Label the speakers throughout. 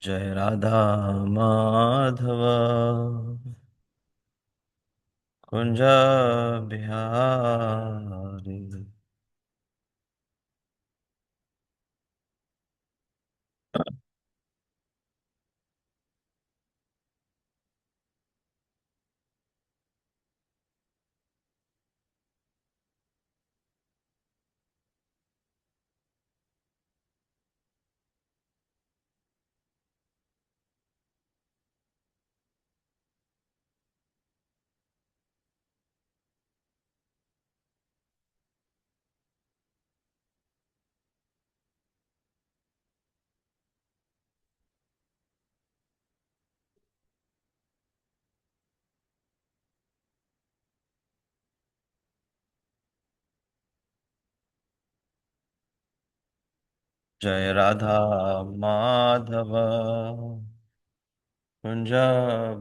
Speaker 1: जय राधा माधव कुंज बिहारी। जय राधा माधव कुंज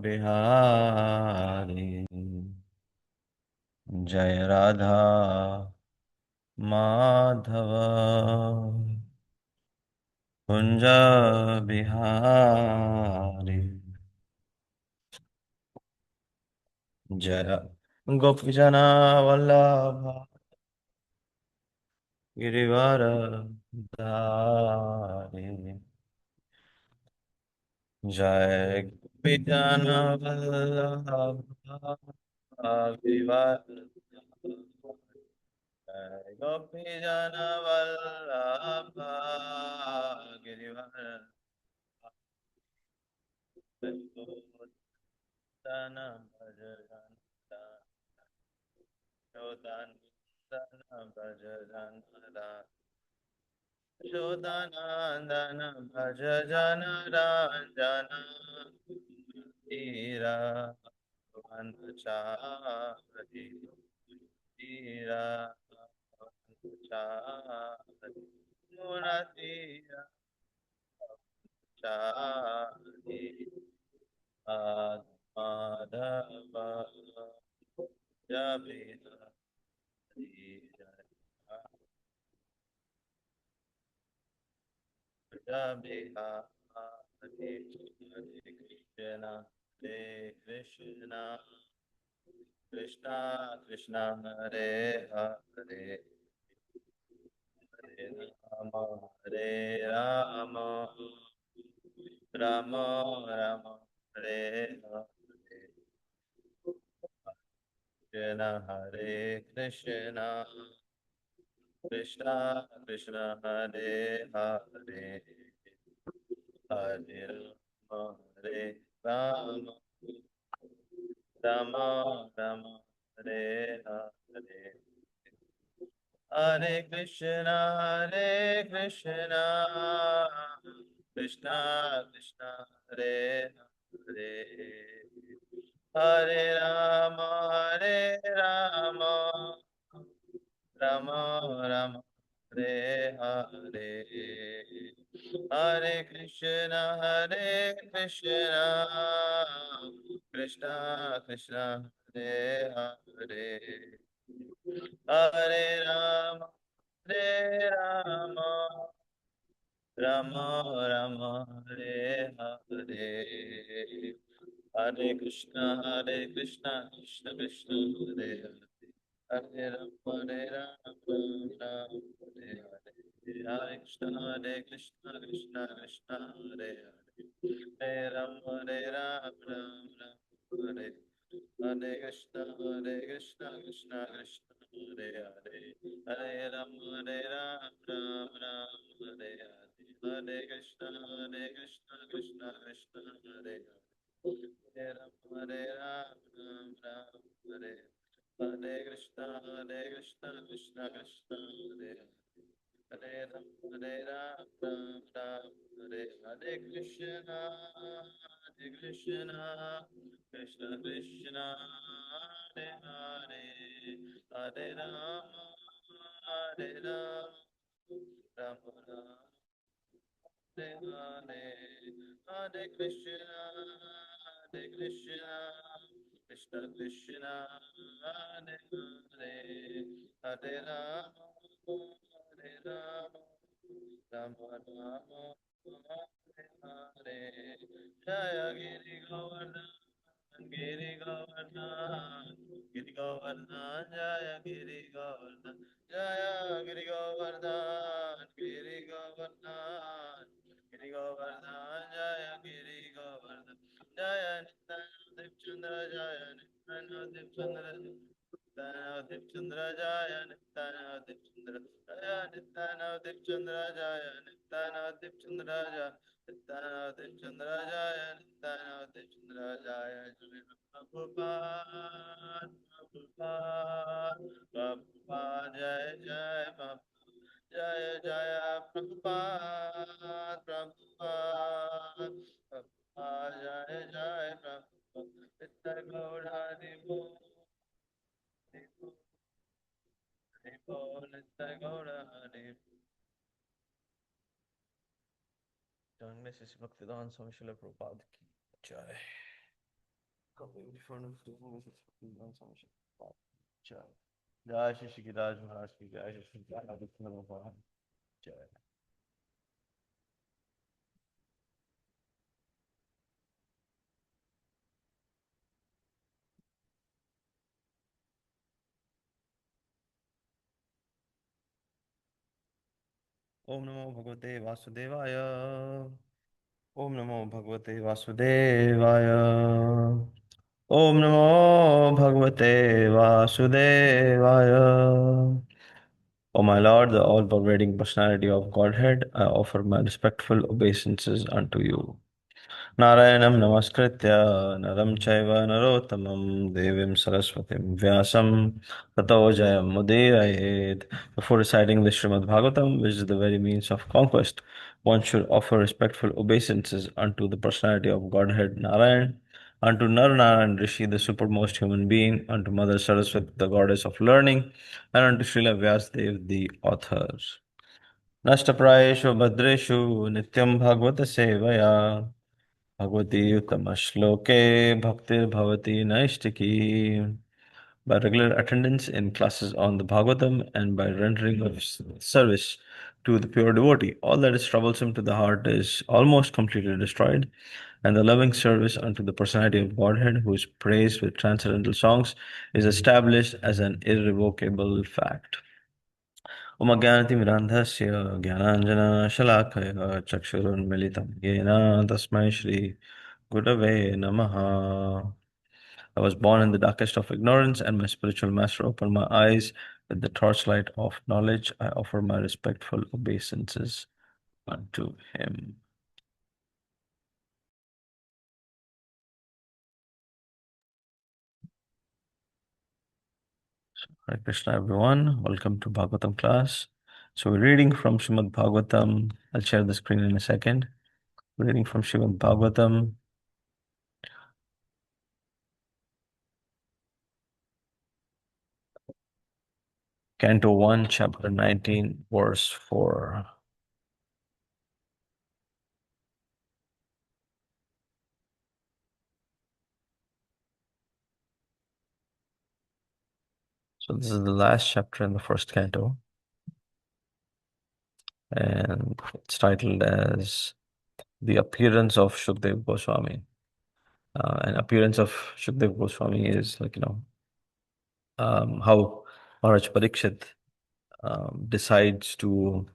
Speaker 1: बिहारी। जय राधा माधव कुंज बिहारी। जय गोपीजना वल्लभ गिरिवर धारी। जय गोपीजन वल्लभ गिरिवर जय गोपीजन वल्लभ गिरिवर तन भज शोदन भज शोदानंदन भज जन रंजन धीरा चारि धीरा चारि मुरतीरा चारि माधव जय हरे कृष्णा हरे कृष्णा कृष्णा कृष्णा हरे हरे हरे हरे राम राम राम हरे हरे कृष्ण हरे Krishna Krishna Krishna Hare Hare Hare Ram Ram Ram Hare Hare Hare Krishna Krishna Krishna Hare Hare Hare Ram Ram Ram Hare Hare Hare Krishna Krishna Krishna Hare Hare Hare Ram Ram Ram Hare Hare Hare Krishna Krishna Krishna Hare Hare Hare Ram Ram Hare Hare Hare Krishna Krishna Krishna Hare Hare Hare Ram Ram Hare Hare Krishna Krishna Krishna Hare Hare Hare Ram Ram Hare Hare Hare Krishna Krishna Krishna Hare Hare Hare Ram Ram Hare Hare Krishna Krishna Krishna Hare Hare Ram Ram Hare Hare Krishna Krishna Krishna Hare Hare Hare Ram Ram Ram Hare Hare Hare Krishna Krishna Krishna Hare Hare Hare Ram Rama Rama Hare Jaya Giri Govardhan Giri Govardhan Giri Govardhan Jaya Giri Govardhan Jaya Giri Govardhan Giri Govardhan Giri Govardhan Jaya Giri Govardhan Jaya Nityananda Chandra Jaya Nityananda Chandra Nityananda Chandra Jaya Nityananda Chandra Jaya Nityananda Chandra Jaya Nityananda Chandra Jaya Nityananda Chandra Jaya Nityananda Chandra Jaya Prabhupada Prabhupada Prabhupada Jaya Jaya Prabhupada Jaya Jaya Prabhupada Prabhupada Prabhupada Jaya Jaya Prabhupada Nitai Gaur Hari Bol Hari Bol Nitai Gaur Hari Jai Shri Bhaktivedanta Swami Srila Prabhupada ki Jai. Coming in front of the Mrs. Bhaktivedanta Swami Srila Prabhupada ki Jai. Jai Shri Shri Giriraj Maharaj ki Jai. Shri Shri Bhaktivedanta Prabhupada ki Jai. Om Namo Bhagavate Vasudevaya. Om Namo Bhagavate Vasudevaya. Om Namo Bhagavate Vasudevaya. O my Lord, the all-pervading personality of Godhead, I offer my respectful obeisances unto you. Narayanam namaskritya naram chaiva narottamam devim saraswatim vyasam tato jayam mudirayet. Before reciting the Srimad Bhagavatam, which is the very means of conquest, one should offer respectful obeisances unto the personality of Godhead Narayan, unto Nar Narayan Rishi, the supermost human being, unto Mother Saraswati, the goddess of learning, and unto Srila Vyasadev, the author. Nashtaprayeshu Bhadreshu Nityam Bhagavata Sevaya Bhagavati Uttama Bhaktir Bhavati Naistiki. By regular attendance in classes on the Bhagavatam and by rendering of service to the pure devotee, all that is troublesome to the heart is almost completely destroyed, and the loving service unto the personality of Godhead, who is praised with transcendental songs, is established as an irrevocable fact. उमज्ञानतिमिरान्धस्य ज्ञानाञ्जनशलाकय चक्षुरुन्मिलितं येन तस्मै श्रीगुरवे नमः. I was born in the darkest of ignorance, and my spiritual master opened my eyes with the torchlight of knowledge. I offer my respectful obeisances unto him. Hare Krishna, everyone. Welcome to Bhagavatam class. So we're reading from Srimad Bhagavatam. I'll share the screen in a second. We're reading from Srimad Bhagavatam, Canto 1, Chapter 19, Verse 4. So this is the last chapter in the first canto, and it's titled as The Appearance of Shukdev Goswami. And appearance of Shukdev Goswami is like, how Maharaj Parikshit decides to,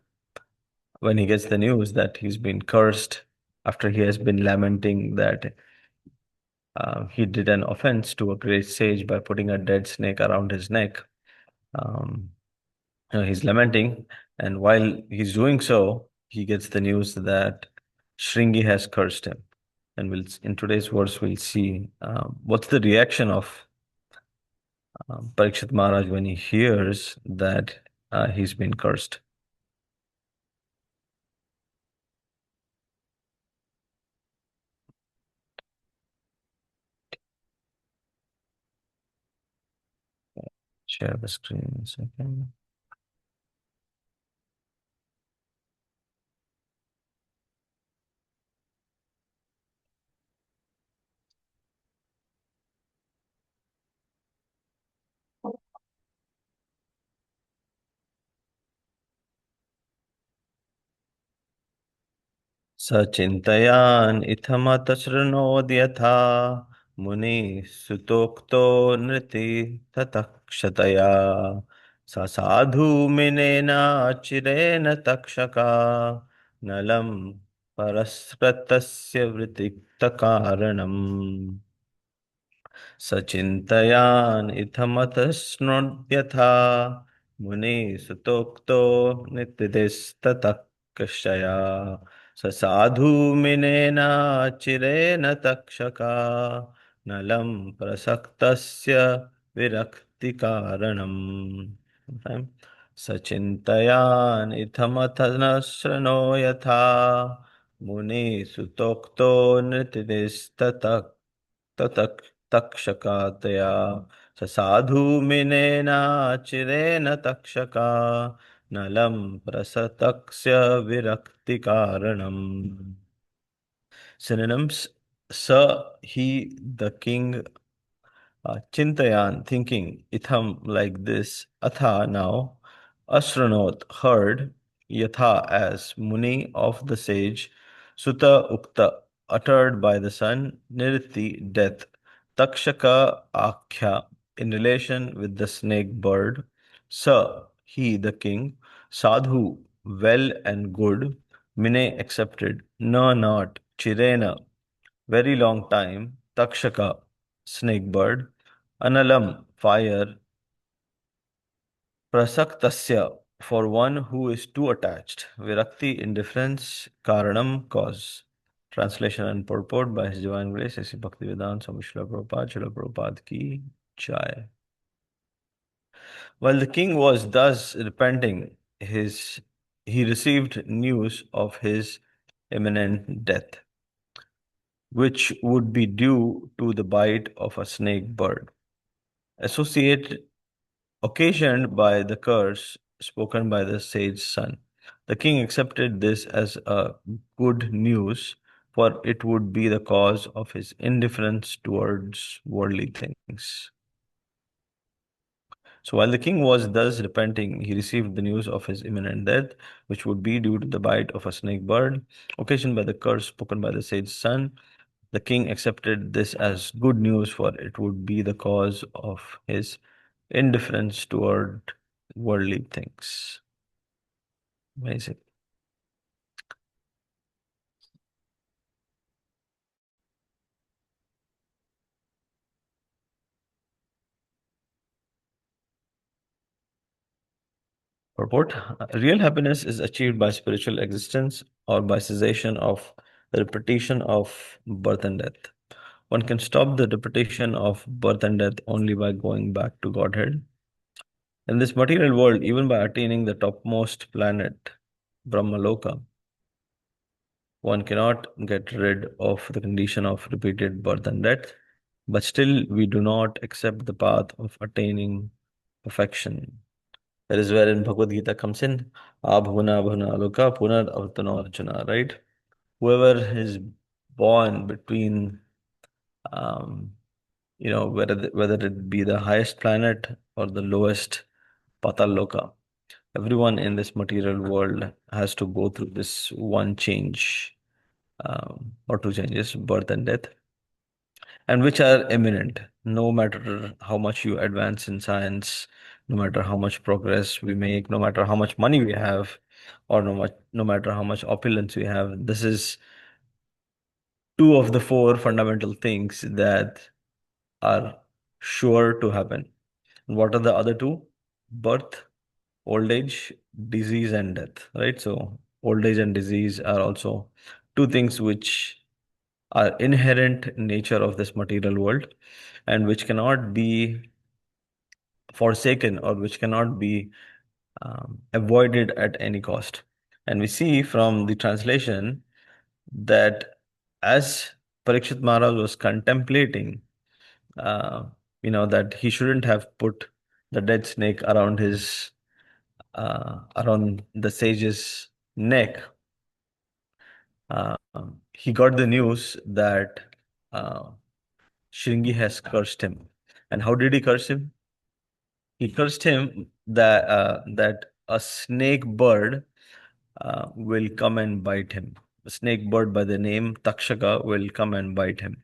Speaker 1: when he gets the news that he's been cursed after he has been lamenting that he did an offense to a great sage by putting a dead snake around his neck. Um, he's lamenting, and while he's doing so, he gets the news that Shringi has cursed him. And in today's verse, we'll see what's the reaction of Parikshit Maharaj when he hears that he's been cursed. Share the screen in a second. सचिन्तयान् इत्थमथ शृणोद्यथा मुनिः सुतोक्तो नृति ततः क्षतया स साधु मिनेनाचिरेण तक्षका नलं परस्पृतस्य वृत्तिक्तकारणम् सचिन्तयान् इत्थमथ शृणोद्यथा मुनिः सुतोक्तो नित्यतिस्ततः कषया स साधु मिनेनाचिरेण तक्षका नलं प्रसक्तस्य विरक्तिकारणम् सचिन्तयान् इत्थमथ न शृणो यथा मुनिः सुतोक्तो नित्यतिस्ततः ततः तक्षकातया स साधुमिनेनाचिरेण तक्षका नलं प्रसतक्स्य विरक्तिकारणम्. Synonyms: Sa, he, the king, Chintayan, thinking, itham, like this, atha, now, Ashranot, heard, yatha, as, Muni, of the sage, Sutta, Ukta, uttered by the son, Niriti, death, Takshaka, Akhya, in relation with the snake bird, Sa, he, the king, Sadhu, well and good, Mine, accepted, Na, not, Chirena, very long time, Takshaka, snake bird, Analam, fire, Prasaktasya, for one who is too attached, Virakti, indifference, Karanam, cause. Translation and purport by His Divine Grace, A.C. Bhaktivedanta Swami Srila Prabhupada, Srila Prabhupada ki Jai. While the king was thus repenting, he received news of his imminent death, which would be due to the bite of a snake bird. Associate occasioned by the curse spoken by the sage son. The king accepted this as a good news, for it would be the cause of his indifference towards worldly things. So while the king was thus repenting, he received the news of his imminent death, which would be due to the bite of a snake bird, occasioned by the curse spoken by the sage son. The king accepted this as good news, for it would be the cause of his indifference toward worldly things. Amazing. Purport: Real happiness is achieved by spiritual existence or by cessation of the repetition of birth and death. One can stop the repetition of birth and death only by going back to Godhead. In this material world, even by attaining the topmost planet, Brahmaloka, one cannot get rid of the condition of repeated birth and death, but still we do not accept the path of attaining perfection. That is wherein Bhagavad Gita comes in. Abhuna bhuna loka punar avatano arjuna, right? Whoever is born between, um, whether it be the highest planet or the lowest patal loka, everyone in this material world has to go through this one change, or two changes, birth and death, and which are imminent. No matter how much you advance in science, no matter how much progress we make, no matter how much money we have, or no matter how much opulence we have, this is two of the four fundamental things that are sure to happen. And what are the other two? Birth, old age, disease, and death, right? So old age and disease are also two things which are inherent nature of this material world, and which cannot be forsaken, or which cannot be avoided at any cost. And we see from the translation that as Parikshit Maharaj was contemplating, uh, that he shouldn't have put the dead snake around the sage's neck, uh, he got the news that uh, Shringi has cursed him. And how did he curse him? He cursed him that a snake bird will come and bite him. snake bird by the name Takshaka will come and bite him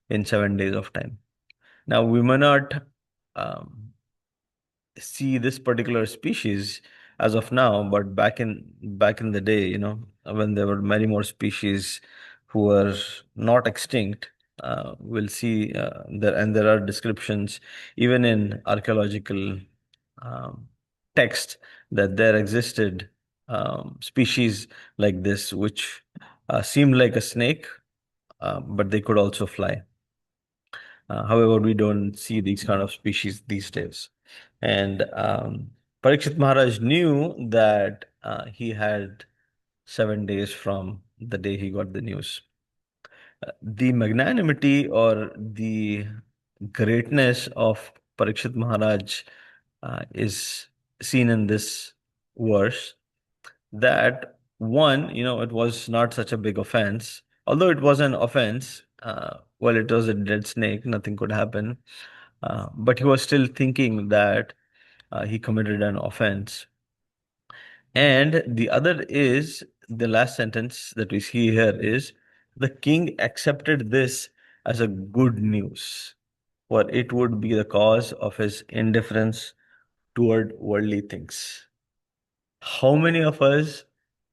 Speaker 1: in 7 days of time. Now, we may not um, see this particular species as of now, but back in the day, when there were many more species who were not extinct, we'll see there are descriptions even in archaeological um, text that there existed species like this which seemed like a snake, but they could also fly. However, we don't see these kind of species these days. And Parikshit Maharaj knew that he had 7 days from the day he got the news. The magnanimity or the greatness of Parikshit Maharaj is seen in this verse, that one, it was not such a big offense. Although it was an offense, well, it was a dead snake, nothing could happen. But he was still thinking that he committed an offense. And the other is the last sentence that we see here is the king accepted this as a good news, for it would be the cause of his indifference toward worldly things. How many of us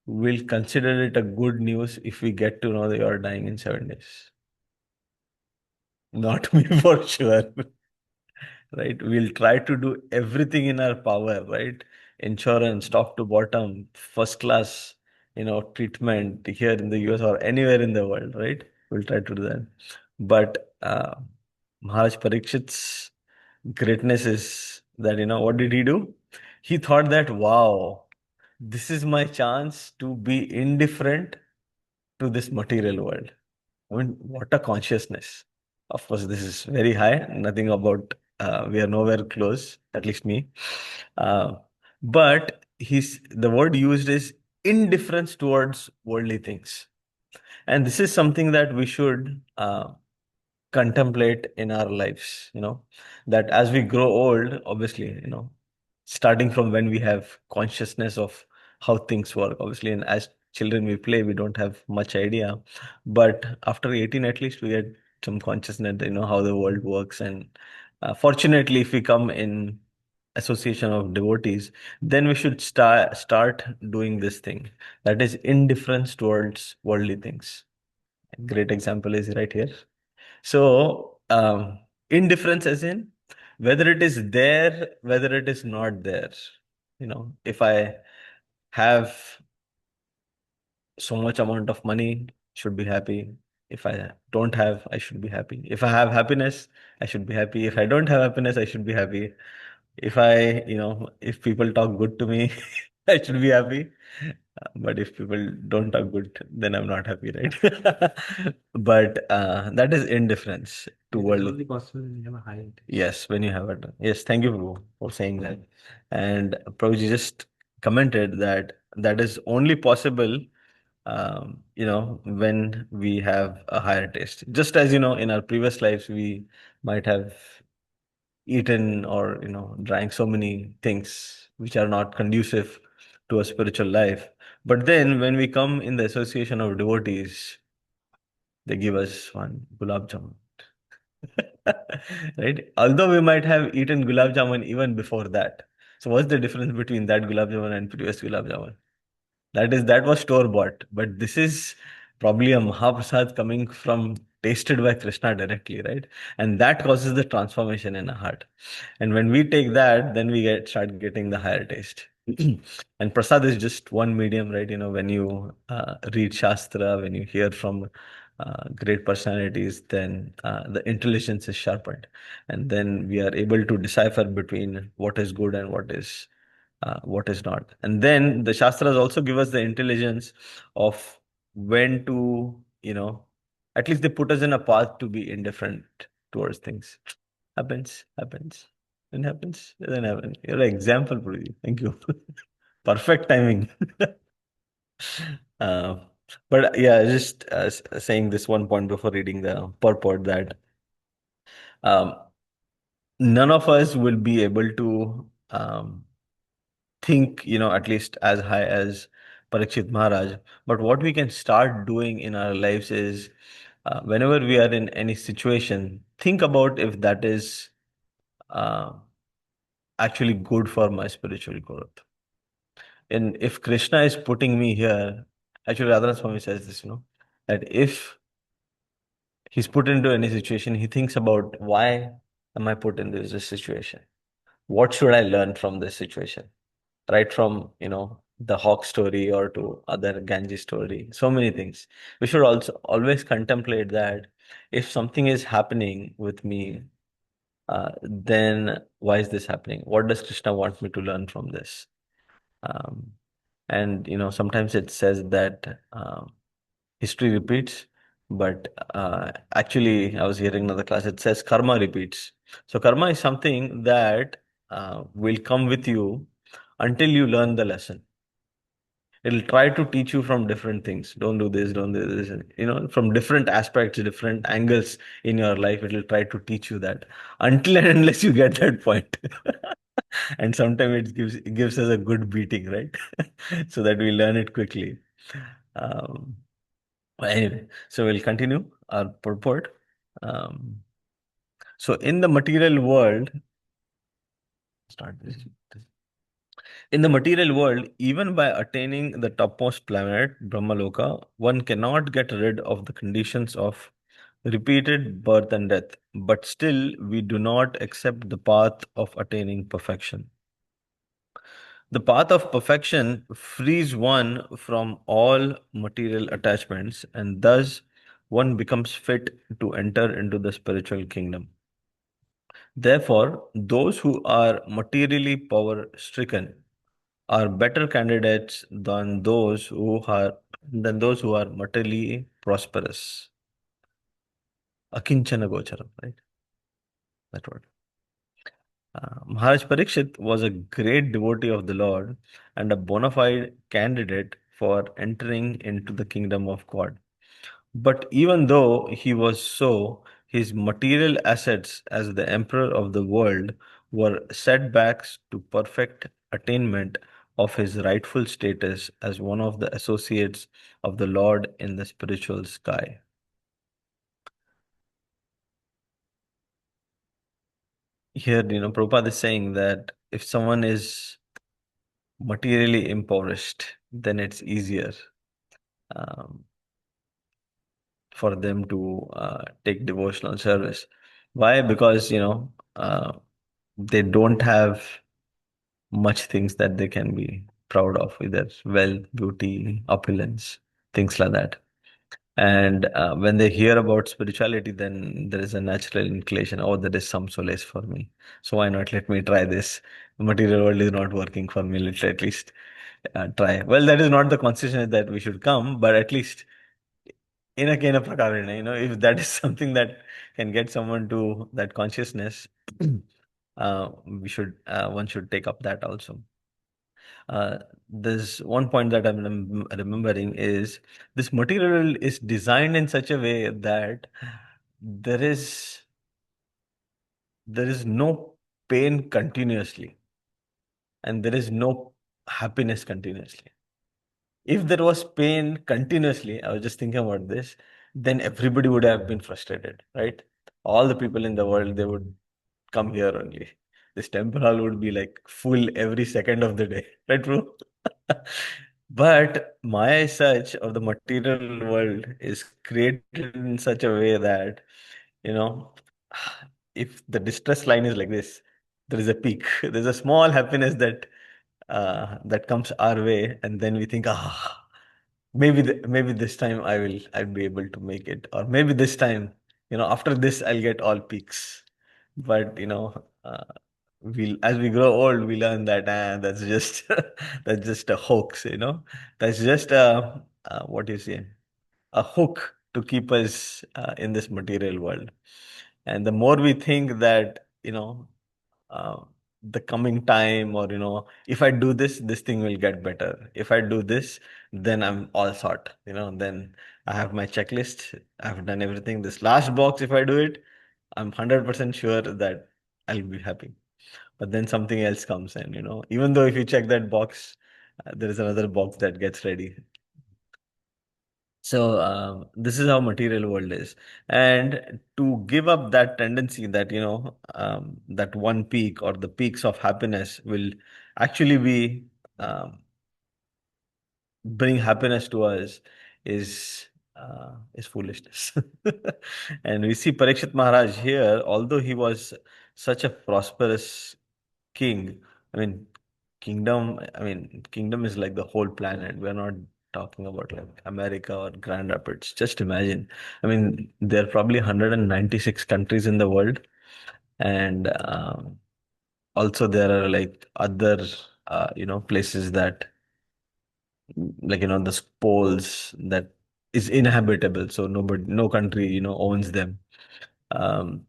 Speaker 1: will consider it a good news if we get to know that you are dying in 7 days? Not me for sure. Right? We'll try to do everything in our power, right? Insurance, top to bottom, first class, treatment here in the US or anywhere in the world, right? We'll try to do that. But Maharaj Parikshit's greatness is that, what did he do? He thought that, wow, this is my chance to be indifferent to this material world. I mean, what a consciousness. Of course, this is very high. Nothing about, we are nowhere close, at least me. Uh, but the word used is indifference towards worldly things. And this is something that we should contemplate in our lives, that as we grow old, obviously, starting from when we have consciousness of how things work, obviously, and as children we play, we don't have much idea. But after 18, at least we get some consciousness, how the world works. And fortunately, if we come in association of devotees, then we should start doing this thing. That is indifference towards worldly things. A great example is right here. So, indifference as in whether it is there, whether it is not there. If I have so much amount of money, should be happy. If I don't have, I should be happy. If I have happiness, I should be happy. If I don't have happiness, I should be happy. If people talk good to me, I should be happy. But if people don't talk good, then I'm not happy, right? But that is indifference to
Speaker 2: It is
Speaker 1: worldly.
Speaker 2: only possible when you have a high intake.
Speaker 1: Yes, when you have it. Yes, thank you, Prabhu, for saying that. And Prabhuji just commented that that is only possible, when we have a higher taste. Just as, in our previous lives, we might have eaten or drank so many things which are not conducive to a spiritual life, but then when we come in the association of devotees, they give us one gulab jamun. Right, although we might have eaten gulab jamun even before that. So what's the difference between that gulab jamun and previous gulab jamun? That was store bought, but this is probably a Mahaprasad coming from tasted by Krishna directly, right? And that causes the transformation in our heart. And when we take that, then we start getting the higher taste. And prasad is just one medium, right? When you read Shastra, when you hear from great personalities, then the intelligence is sharpened. And then we are able to decipher between what is good and what is not. And then the Shastras also give us the intelligence of when to, at least they put us in a path to be indifferent towards things. Happens. Then happens, then happens. You're an example, Prudhi. Thank you. Perfect timing. uh, but yeah, just saying this one point before reading the purport that um, none of us will be able to think, at least as high as Parikshit Maharaj. But what we can start doing in our lives is whenever we are in any situation, think about if that is uh, actually good for my spiritual growth. And if Krishna is putting me here, actually, Radha Swami says this, that if he's put into any situation, he thinks about why am I put in this situation? What should I learn from this situation? Right from, the hawk story or to other Ganges story, so many things. We should also always contemplate that if something is happening with me, then why is this happening? What does Krishna want me to learn from this? Um, and sometimes it says that history repeats, but actually, I was hearing another class. It says karma repeats. So karma is something that will come with you until you learn the lesson. It'll try to teach you from different things. Don't do this, don't do this. And, from different aspects, different angles in your life, it'll try to teach you that until and unless you get that point. And sometimes it gives us a good beating, right? So that we learn it quickly. Um, anyway, so we'll continue our purport. Um, so in the material world, start this. In the material world, even by attaining the topmost planet, Brahmaloka, one cannot get rid of the conditions of repeated birth and death. But still, we do not accept the path of attaining perfection. The path of perfection frees one from all material attachments, and thus one becomes fit to enter into the spiritual kingdom. Therefore, those who are materially power stricken are better candidates than those who are materially prosperous. Akinchana gocharam, right? That word. Maharaj Parikshit was a great devotee of the Lord and a bona fide candidate for entering into the kingdom of God. But even though he was so, his material assets as the emperor of the world were setbacks to perfect attainment of his rightful status as one of the associates of the Lord in the spiritual sky. Here, Prabhupada is saying that if someone is materially impoverished, then it's easier um, for them to take devotional service. Why? Because, they don't have much things that they can be proud of, either wealth, beauty, opulence, things like that. And when they hear about spirituality, then there is a natural inclination, oh, there is some solace for me. So why not let me try this? The material world is not working for me. Let's at least try. Well, that is not the consciousness that we should come, but at least in a kind of prakarana, if that is something that can get someone to that consciousness, one should take up that also. There's one point that I'm remembering is this material is designed in such a way that there is there is no pain continuously and there is no happiness continuously. If there was pain continuously, I was just thinking about this, then everybody would have been frustrated, right? All the people in the world, they would come here only. This temple hall would be like full every second of the day, right, bro? But my search of the material world is created in such a way that, you know, if the distress line is like this, there is a peak. There's a small happiness that comes our way, and then we think, maybe this time I'll be able to make it, or maybe this time, after this I'll get all peaks. But we as we grow old, we learn that that's just that's just a hoax. That's just what do you say, a hook to keep us in this material world. And the more we think that uh, the coming time, or if I do this, this thing will get better. If I do this, then I'm all sort. Then I have my checklist. I've done everything. This last box, if I do it, I'm 100% sure that I'll be happy. But then something else comes in. Even though if you check that box, There is another box that gets ready. So this is how material world is, and to give up that tendency that that one peak or the peaks of happiness will actually be bring happiness to us is foolishness. And we see Parikshit Maharaj here, although he was such a prosperous king. I mean, kingdom is like the whole planet. We're not talking about like America or Grand Rapids. Just imagine. I mean, there are probably 196 countries in the world, and also there are like other places that like the poles that is inhabitable, so nobody, no country owns them. um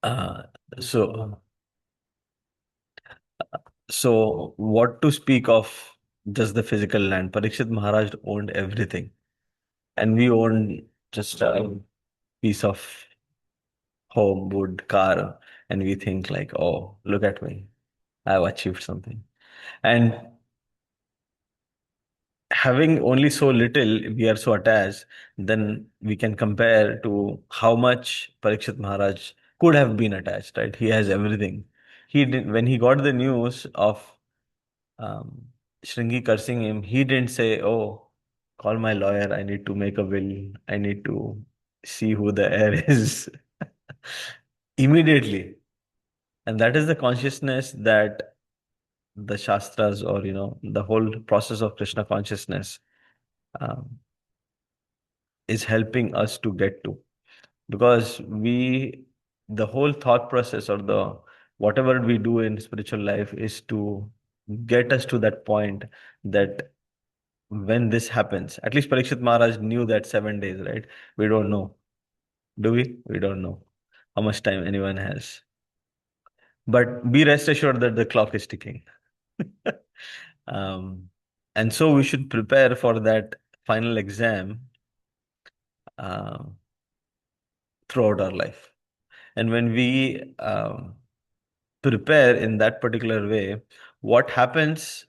Speaker 1: uh, so so what to speak of just the physical land? Parikshit Maharaj owned everything, and we own just a piece of home, wood, car, and we think like, oh, look at me, I've achieved something. And having only so little, we are so attached, then we can compare to how much Parikshit Maharaj could have been attached, right? He has everything. He did, when he got the news of um, Shringi cursing him, he didn't say, oh, call my lawyer, I need to make a will, I need to see who the heir is. Immediately. And that is the consciousness that the Shastras, or the whole process of Krishna consciousness um, is helping us to get to, because the whole thought process, or the whatever we do in spiritual life, is to get us to that point that when this happens, at least Parikshit Maharaj knew that 7 days, right? We don't know. Do we don't know how much time anyone has, but be rest assured that the clock is ticking. um, and so we should prepare for that final exam uh, throughout our life. And when we prepare in that particular way, what happens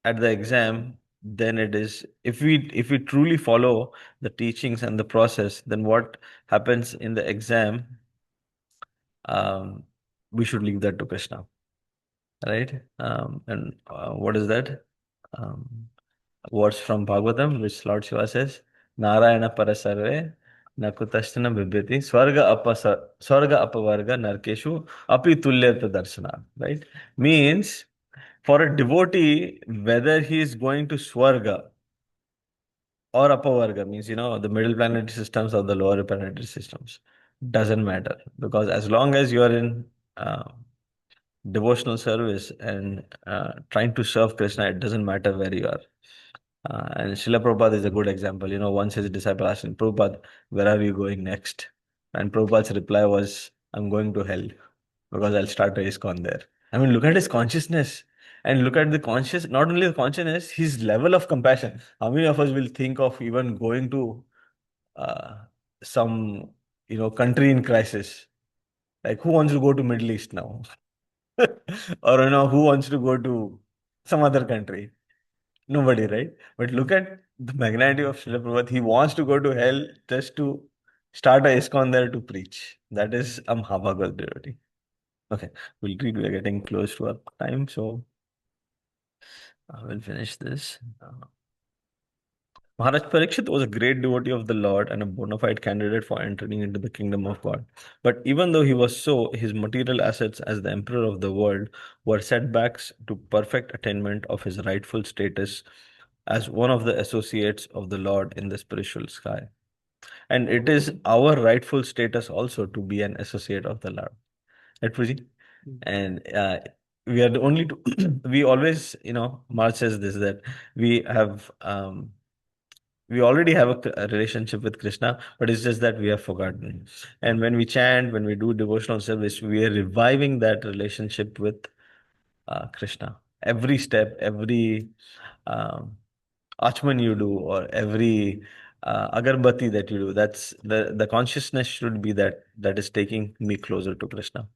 Speaker 1: at the exam, then it is, if we truly follow the teachings and the process, then what happens in the exam, um, we should leave that to Krishna, right? And what is that? Um, Words from Bhagavatam, which Lord Shiva says, Narayana Parasarve Nakutashthana Bibhyati Swarga Apavarga Narkeshu Api Tulyata Darshana. Right? Means for a devotee, whether he is going to Swarga or Apavarga, means the middle planetary systems or the lower planetary systems, doesn't matter, because as long as you are in uh, devotional service and trying to serve Krishna, it doesn't matter where you are. And Srila Prabhupada is a good example. Once his disciple asked him, Prabhupada, where are you going next? And Prabhupada's reply was, I'm going to hell because I'll start a ISKCON there. I mean, look at his consciousness, and look at the conscious, not only the consciousness, his level of compassion. How many of us will think of even going to uh, some, country in crisis? Like, who wants to go to Middle East now? Or, who wants to go to some other country? Nobody, right? But look at the magnanimity of Srila Prabhupada. He wants to go to hell just to start a ISKCON there to preach. That is a Mahabhagavad devotee. Okay, we'll read. We're getting close to our time, so I will finish this. Maharaj Parikshit was a great devotee of the Lord and a bona fide candidate for entering into the kingdom of God. But even though he was so, his material assets as the emperor of the world were setbacks to perfect attainment of his rightful status as one of the associates of the Lord in the spiritual sky. And it is our rightful status also to be an associate of the Lord. Right, Puji? And we are the only two, we always, March says this, that we have we already have a relationship with Krishna, but it's just that we have forgotten. And when we chant, when we do devotional service, we are reviving that relationship with Krishna. Every step, every um, achman you do, or every agarbatti that you do, that's the consciousness should be that is taking me closer to Krishna.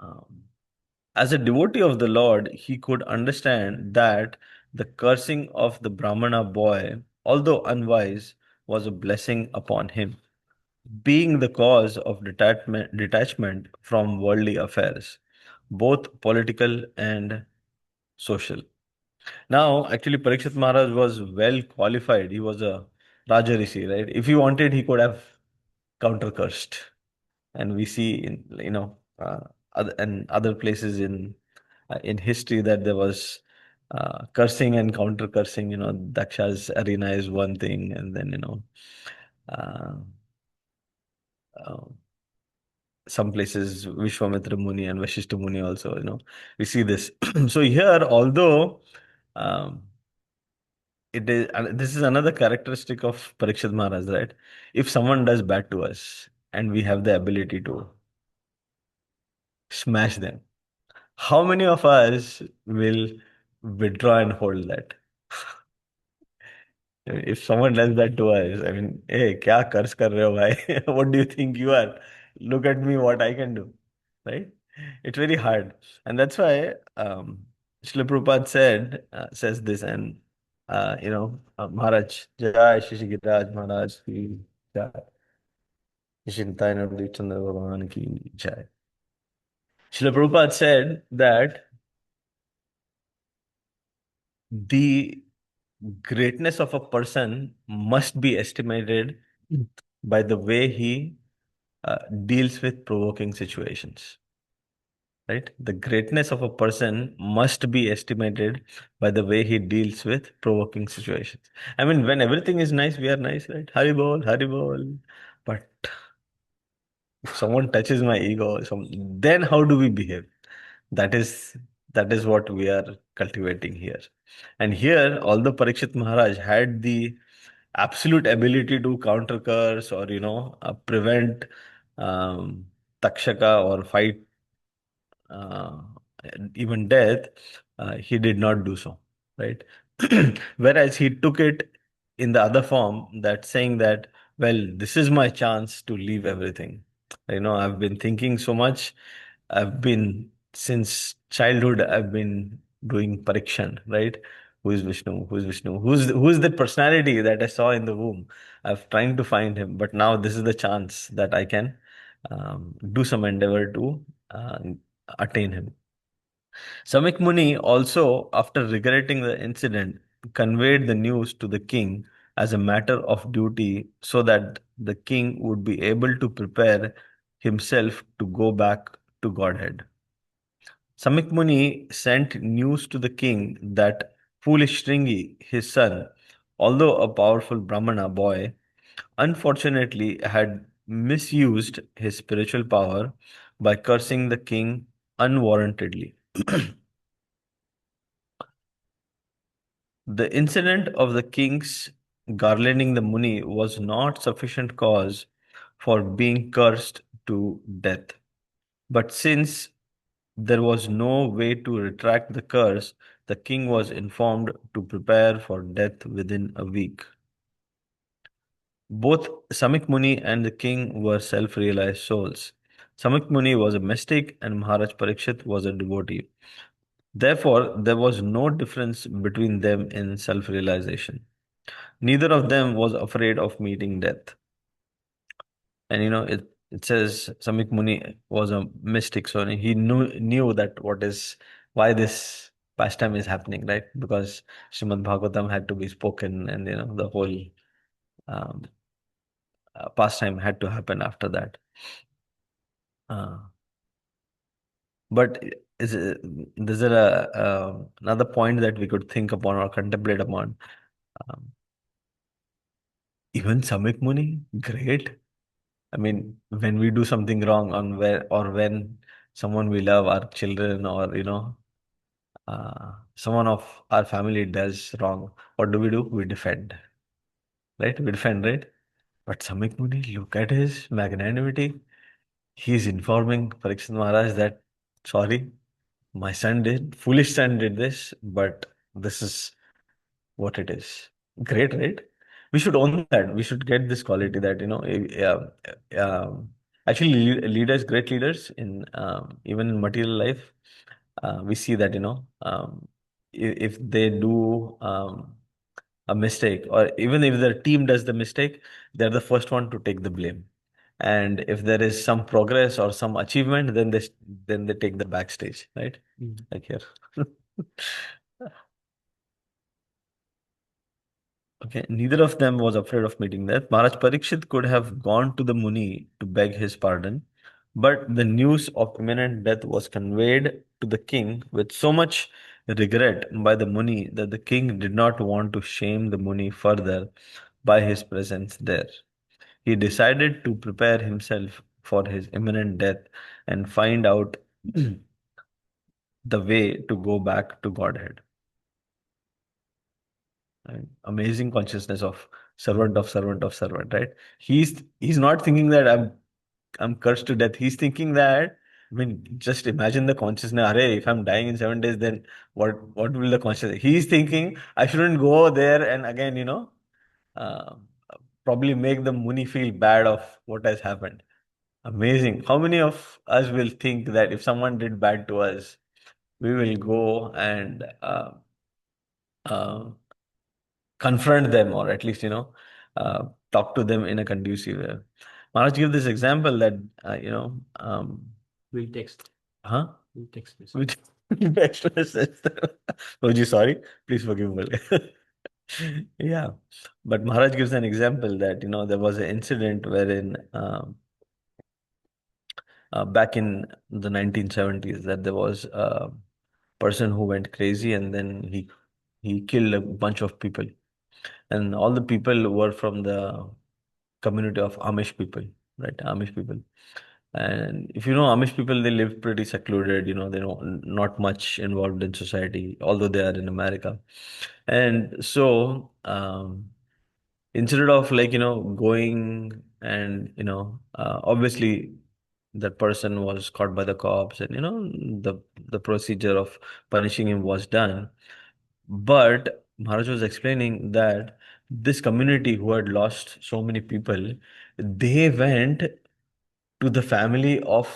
Speaker 1: Um, As a devotee of the Lord, he could understand that the cursing of the Brahmana boy, although unwise, was a blessing upon him, being the cause of detachment from worldly affairs, both political and social. Now, actually, Parikshit Maharaj was well qualified. He was a Raja Rishi, right? If he wanted, he could have counter cursed. And we see in other places in history that there was cursing and counter cursing. Daksha's arena is one thing, and then uh, uh, some places Vishwamitra Muni and Vashishta Muni also. We see this. So here, although um, it is, and this is another characteristic of Parikshit Maharaj, right? If someone does bad to us and we have the ability to smash them, how many of us will withdraw and hold that? If someone does that to us, I mean, hey, kya curse kar rahe ho bhai? What do you think you are? Look at me, what I can do, right? It's very hard, and that's why Srila Prabhupada says this, and Maharaj Jai Shri Shri Giriraj Maharaj ki Jai, Shri Nitai Naruti Chandra Bhagavan ki Jai. Srila Prabhupada said that the greatness of a person must be estimated by the way he deals with provoking situations, right? The greatness of a person must be estimated by the way he deals with provoking situations. I mean, when everything is nice, we are nice, right? Hari bol, hari bol. But if someone touches my ego, then how do we behave? That is that is what we are cultivating here. And here, although Parikshit Maharaj had the absolute ability to counter curse or prevent um, takshaka or fight uh, even death, he did not do so, right? Whereas he took it in the other form, that saying that, well, this is my chance to leave everything. I've been thinking so much. I've been, since childhood, I've been doing parikshan, right? Who is Vishnu? Who is Vishnu? Who's that personality that I saw in the womb? I've trying to find him, but now this is the chance that I can do some endeavor to attain him. Samik Muni also, after regretting the incident, conveyed the news to the king as a matter of duty so that the king would be able to prepare himself to go back to Godhead. Samik Muni sent news to the king that foolish Shringi, his son, although a powerful Brahmana boy, unfortunately had misused his spiritual power by cursing the king unwarrantedly. The incident of the king's garlanding the Muni was not sufficient cause for being cursed to death. But since there was no way to retract the curse, the king was informed to prepare for death within a week. Both Samik Muni and the king were self realized souls. Samik Muni was a mystic and Maharaj Parikshit was a devotee. Therefore, there was no difference between them in self realization. Neither of them was afraid of meeting death. And it says Samik Muni was a mystic, so he knew that why this pastime is happening, right? Because Srimad Bhagavatam had to be spoken, and the whole um, pastime had to happen after that. Uh, but is there another point that we could think upon or contemplate upon? Um, Even Samik Muni, great. I mean, when we do something wrong on where or when someone we love, our children, or someone of our family does wrong, what do? We defend, right? We defend, right? But Samik Muni, look at his magnanimity. He's informing Parikshit Maharaj that, sorry, my son did, foolish son did this, but this is what it is. Great, right? We should own that. We should get this quality that, actually leaders, great leaders in even in material life, we see that, if they do a mistake, or even if their team does the mistake, they're the first one to take the blame. And if there is some progress or some achievement, then they take the backstage, right? Like here. Okay, neither of them was afraid of meeting death. Maharaj Parikshit could have gone to the Muni to beg his pardon, but the news of imminent death was conveyed to the king with so much regret by the Muni that the king did not want to shame the Muni further by his presence there. He decided to prepare himself for his imminent death and find out the way to go back to Godhead. Right? Amazing consciousness of servant, right? He's not thinking that I'm cursed to death. He's thinking that, I mean, just imagine the consciousness. Array, if I'm dying in 7 days, then what will the consciousness? He's thinking I shouldn't go there and again, uh, probably make the Muni feel bad of what has happened. Amazing. How many of us will think that if someone did bad to us, we will go and uh, confront them, or at least, talk to them in a conducive way. Maharaj give this example that,
Speaker 2: We'll text.
Speaker 1: huh?
Speaker 2: We'll text this.
Speaker 1: Which text message. Roji, sorry, please forgive me. Yeah, but Maharaj gives an example that, there was an incident wherein, back in the 1970s, that there was a person who went crazy, and then he killed a bunch of people, and all the people were from the community of Amish people, right? Amish people. And if you know Amish people, they live pretty secluded, they know not much involved in society, although they are in America. And so, instead of, like, going and, obviously that person was caught by the cops, and, the procedure of punishing him was done. But Maharaj was explaining that this community who had lost so many people, they went to the family of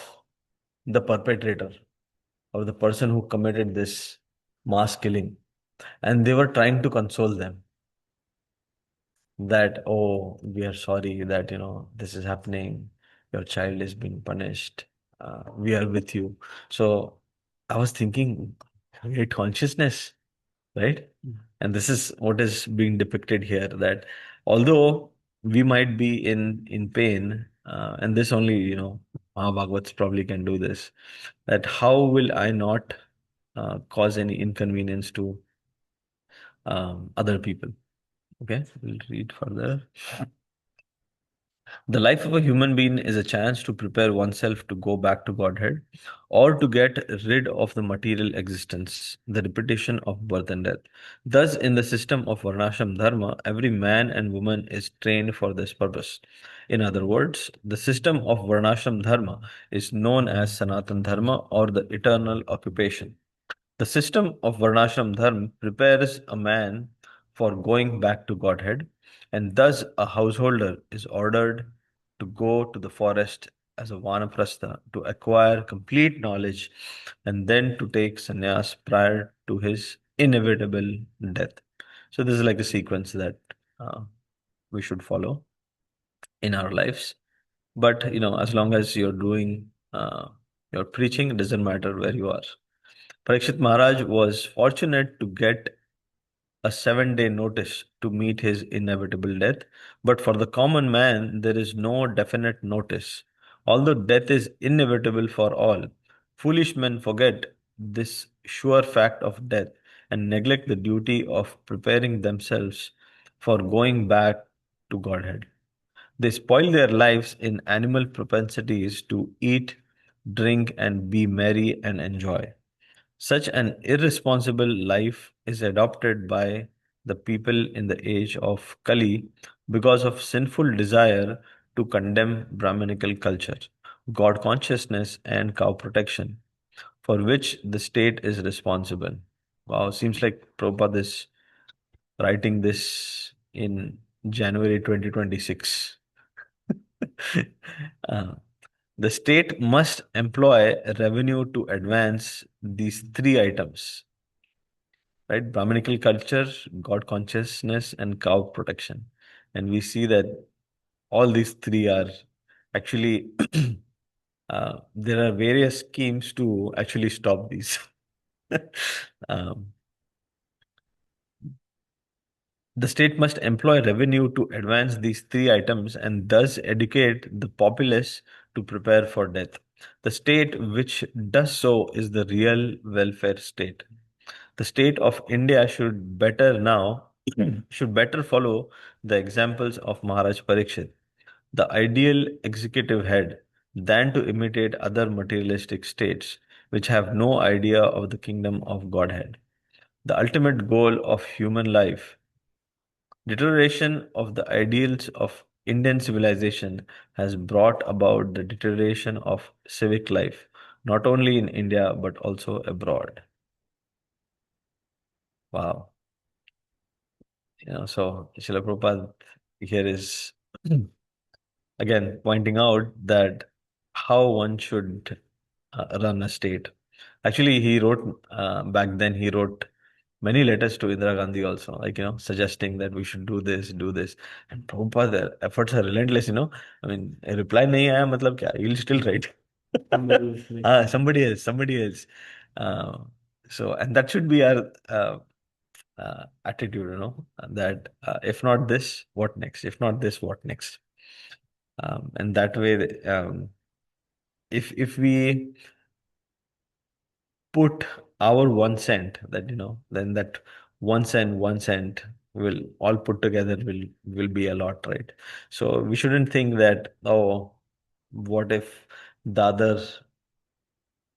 Speaker 1: the perpetrator, or the person who committed this mass killing, and they were trying to console them that, oh, we are sorry that, this is happening, your child is being punished, we are with you. So I was thinking, great consciousness, right? And this is what is being depicted here, that although we might be in pain, and this only, Bhagavats probably can do this, that how will I not cause any inconvenience to other people? Okay, we'll read further. The life of a human being is a chance to prepare oneself to go back to Godhead, or to get rid of the material existence, the repetition of birth and death. Thus, in the system of Varnashram Dharma, every man and woman is trained for this purpose. In other words, the system of Varnashram Dharma is known as Sanatan Dharma, or the eternal occupation. The system of Varnashram Dharma prepares a man for going back to Godhead, and thus a householder is ordered to go to the forest as a vanaprastha to acquire complete knowledge, and then to take sannyas prior to his inevitable death. So this is like a sequence that we should follow in our lives. But, as long as you're doing your preaching, it doesn't matter where you are. Parikshit Maharaj was fortunate to get a 7 day notice to meet his inevitable death, but for the common man, there is no definite notice. Although death is inevitable for all, foolish men forget this sure fact of death and neglect the duty of preparing themselves for going back to Godhead. They spoil their lives in animal propensities to eat, drink, and be merry and enjoy. Such an irresponsible life is adopted by the people in the age of Kali because of sinful desire to condemn Brahminical culture, God consciousness, and cow protection, for which the state is responsible. Wow, seems like Prabhupada is writing this in January 2026. Uh, The state must employ revenue to advance these three items, right? Brahminical culture, God consciousness, and cow protection. And we see that all these three are actually, there are various schemes to actually stop these. um, The state must employ revenue to advance these three items and thus educate the populace to prepare for death. The state which does so is the real welfare state. The state of India should better now should better follow the examples of Maharaj Parikshit, the ideal executive head, than to imitate other materialistic states which have no idea of the kingdom of Godhead. The ultimate goal of human life, deterioration of the ideals of Indian civilization, has brought about the deterioration of civic life, not only in India but also abroad. Wow. So Srila Prabhupada here is again pointing out that how one should run a state. Actually, he wrote back then, he wrote many letters to Indira Gandhi also, like, suggesting that we should do this, do this. And Prabhupada, their efforts are relentless. I mean, a reply nahi aaya, matlab kya? He'll still write. Somebody else, somebody else. Uh, and that should be our attitude, that if not this, what next? If not this, what next? And that way, if we put our 1 cent, that then that 1 cent, 1 cent will all put together will be a lot, right? So we shouldn't think that, oh, what if the other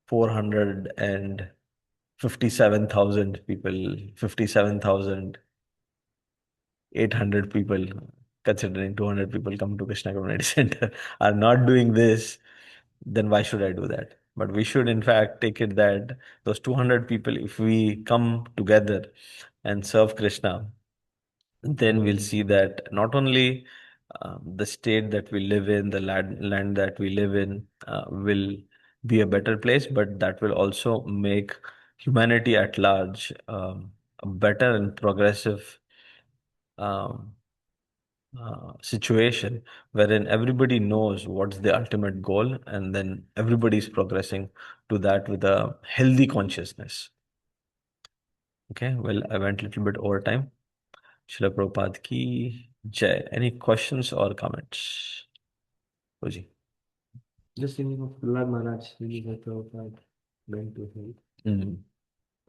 Speaker 1: 457,000 people, 57,800 people, considering 200 people come to Krishna Community Center, are not doing this, then why should I do that? But we should, in fact, take it that those 200 people, if we come together and serve Krishna, then we'll see that not only the state that we live in, the land that we live in, will be a better place, but that will also make humanity at large a better and progressive um, situation, wherein everybody knows what's the ultimate goal, and then everybody is progressing to that with a healthy consciousness. Okay, well, I went a little bit over time. Srila Prabhupada ki jai. Any questions or comments? Oji.
Speaker 2: Just thinking of Prahlad Maharaj, really that Prabhupada went to him.
Speaker 1: Mm.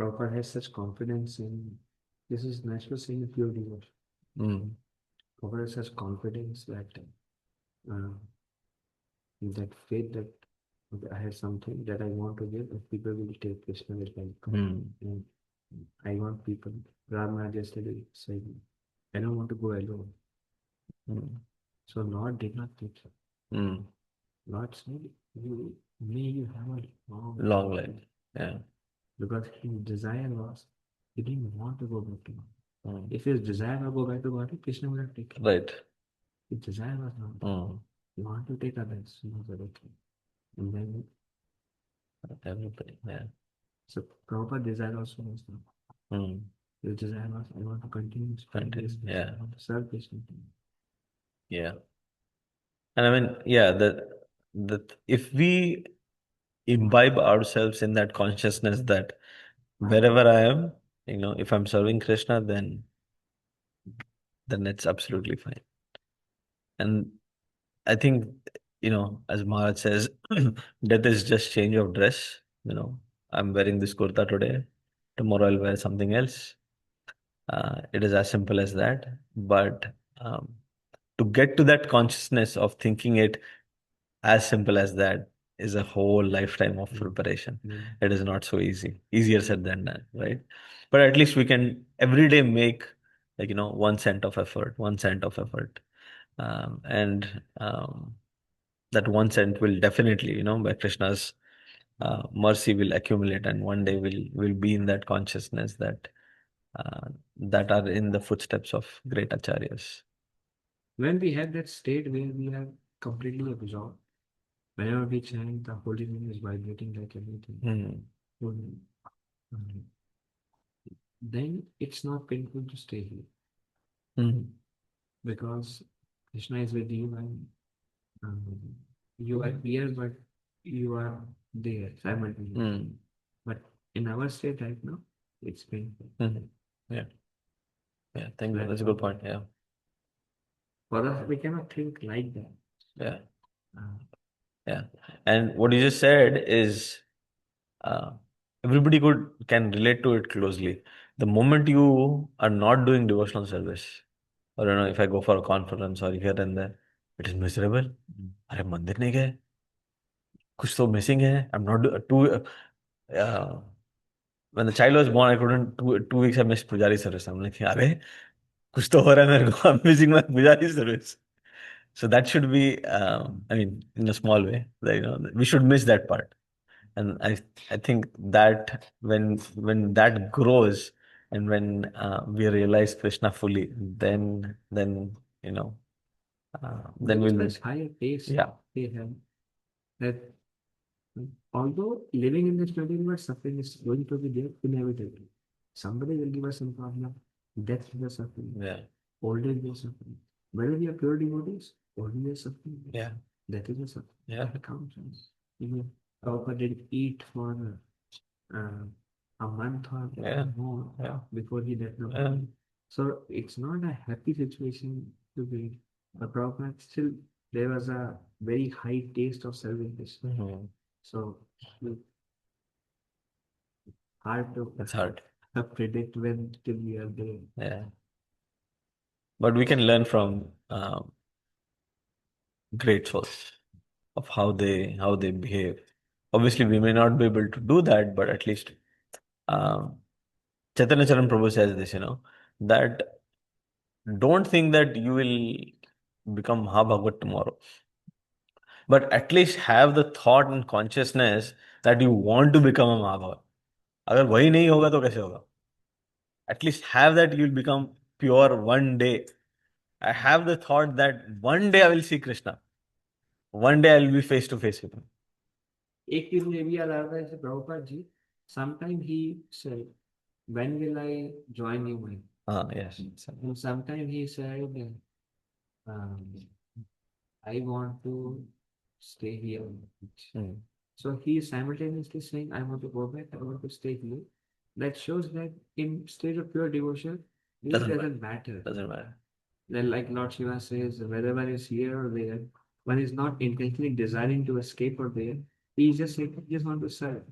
Speaker 2: Prabhupada has such confidence in this is natural saying of pure devotion.
Speaker 1: Mm.
Speaker 2: Prabhupada has such confidence uh, that faith that okay, I have something that I want to give, if people will take Krishna will help. And I want people. Prahlad Maharaj yesterday said, I don't want to go alone. So Lord did not take him. Lord said, may you have a
Speaker 1: Long life. Yeah.
Speaker 2: Because his desire was, he didn't want to go back to God. If his desire was to go back to God, Krishna would have taken.
Speaker 1: Right.
Speaker 2: His desire was not. He wanted to take others. He was okay. And then
Speaker 1: everybody. Yeah.
Speaker 2: So proper desire also was not. His desire was, I want to continue spreading this.
Speaker 1: Yeah.
Speaker 2: I want to serve Krishna.
Speaker 1: Yeah. And I mean, yeah, that if we imbibe ourselves in that consciousness that wherever I am, if I'm serving Krishna, then it's absolutely fine. And I think, as Maharaj says, death is just change of dress. I'm wearing this kurta today. Tomorrow I'll wear something else. It is as simple as that. But to get to that consciousness of thinking it as simple as that is a whole lifetime of preparation. It is not so easy. Easier said than done, right? But at least we can every day make 1 cent of effort, 1 cent of effort. And that 1 cent will definitely, by Krishna's mercy, will accumulate, and one day will be in that consciousness that are in the footsteps of great acharyas.
Speaker 2: When we have that state where we are completely absorbed, Whenever we chant, the holy name is vibrating like anything. Um, then it's not painful to stay here because Krishna is with you and um, you are here, but you are there simultaneously. But in our state right now, it's painful.
Speaker 1: Yeah. Yeah, thank you. That's a good point. Yeah.
Speaker 2: For us, we cannot think like that.
Speaker 1: Yeah.
Speaker 2: Uh,
Speaker 1: Yeah. And what you just said is uh, everybody can relate to it closely. The moment you are not doing devotional service, or if I go for a conference or here and there, it is miserable. अरे मंदिर नहीं गए, कुछ तो missing है. I'm not too. Uh, when the child was born, I couldn't 2 weeks I missed Pujari service. I'm like, अरे कुछ तो हो रहा है मेरे को. I'm missing my Pujari service. So that should be, I mean, in a small way, that, we should miss that part. And I think that when that grows and when we realize Krishna fully, then then
Speaker 2: there is
Speaker 1: we'll,
Speaker 2: such higher pace
Speaker 1: yeah.
Speaker 2: they have that although living in this universe, suffering is going to be there inevitably. Somebody will give us some problem. Death is a suffering.
Speaker 1: Yeah.
Speaker 2: Old age is suffering. Whether we are pure devotees, old age is suffering.
Speaker 1: Yeah.
Speaker 2: Death is a suffering.
Speaker 1: Yeah.
Speaker 2: That counts as. Even Prabhupada did eat for a month or more before he left the body. So it's not a happy situation to be. But Prabhupada still, there was a very high taste of serving Krishna. So hard to
Speaker 1: It's hard.
Speaker 2: predict when till we are there.
Speaker 1: Yeah. But we can learn from great souls of how they behave. Obviously, we may not be able to do that, but at least Chaitanya Charan Prabhu says this, that don't think that you will become Mahabhagavat tomorrow, but at least have the thought and consciousness that you want to become a Mahabhagavat. अगर वही नहीं होगा तो कैसे होगा? At least have that you'll become pure one day. I have the thought that one day I will see Krishna. One day I will be face to face with him.
Speaker 2: एक चीज मुझे भी याद आ रहा है जैसे Prabhupada ji sometime he said when will I join you man?
Speaker 1: Yes.
Speaker 2: And sometime he said um, I want to stay here on the beach. So he is simultaneously saying I want to go back, I want to stay here. That shows that in state of pure devotion it doesn't matter.
Speaker 1: Doesn't matter.
Speaker 2: Then like Lord Shiva says, whether one is here or there, one is not intentionally desiring to escape or there. He's just saying, I just want to serve.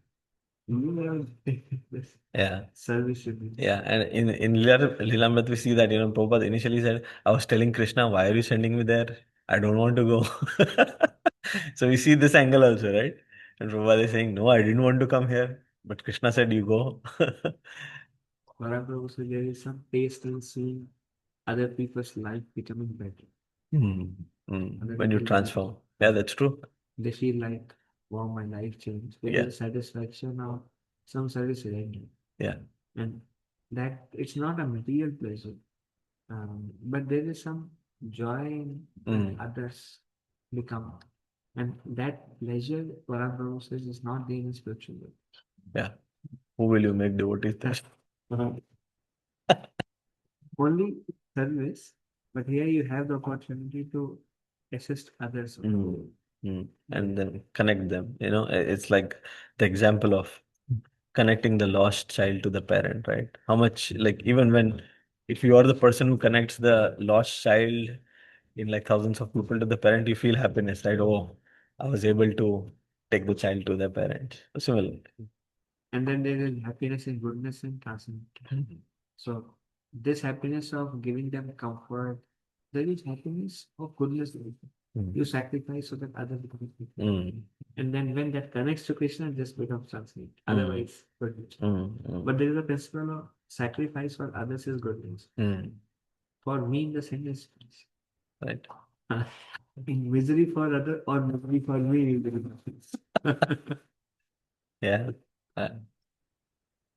Speaker 1: Yeah.
Speaker 2: Service should be.
Speaker 1: Yeah, and in Lilamrit we see that, Prabhupada initially said, I was telling Krishna, why are you sending me there? I don't want to go. So we see this angle also, right? And Prabhupada is saying, no, I didn't want to come here. But Krishna said, you go.
Speaker 2: Prabhu said there is some taste in seeing other people's life becoming better.
Speaker 1: When you transform. Yeah, that's true.
Speaker 2: They feel like, wow, my life changed. There is satisfaction of some service rendering.
Speaker 1: Yeah.
Speaker 2: And that it's not a material pleasure, but there is some joy in when others become. And that pleasure, Prabhu says, is not there in spiritual world.
Speaker 1: Yeah. Who will you make devotees there?
Speaker 2: Only service, but here you have the opportunity to assist others.
Speaker 1: And then connect them. It's like the example of connecting the lost child to the parent, right? How much, like, even if you are the person who connects the lost child in like thousands of people to the parent, you feel happiness, right? Oh, I was able to take the child to their parents. Similar.
Speaker 2: And then there is happiness in goodness and transcendental. So this happiness of giving them comfort, there is happiness of goodness. You sacrifice so that others become happy. And then when that connects to Krishna, this becomes transcendent. Otherwise, goodness. But there is a principle of sacrifice for others is goodness. For me, the same is
Speaker 1: Right.
Speaker 2: in misery for other or misery for me.
Speaker 1: Yeah.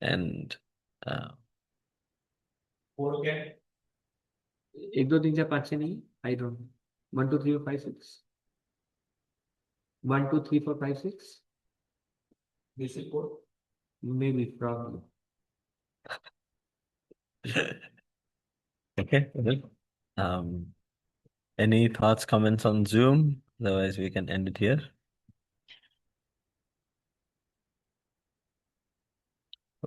Speaker 1: And
Speaker 2: एक दो तीन चार पाँच छः नहीं I don't know 1 2 3 4 5 6 1, 2, 3, 4, 5, 6. Basic code. Maybe, probably.
Speaker 1: Okay. Well, any thoughts, comments on Zoom? Otherwise, we can end it here.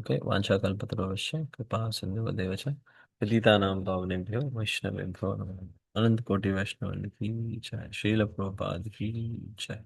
Speaker 1: Okay. Vanchakalpataruvasya कृपा सिन्धुवदेव च पतितानां पावनेभ्यो वैष्णवेभ्यो नमः। अनंत कोटि वैष्णव की जय। श्रील प्रभुपाद की जय।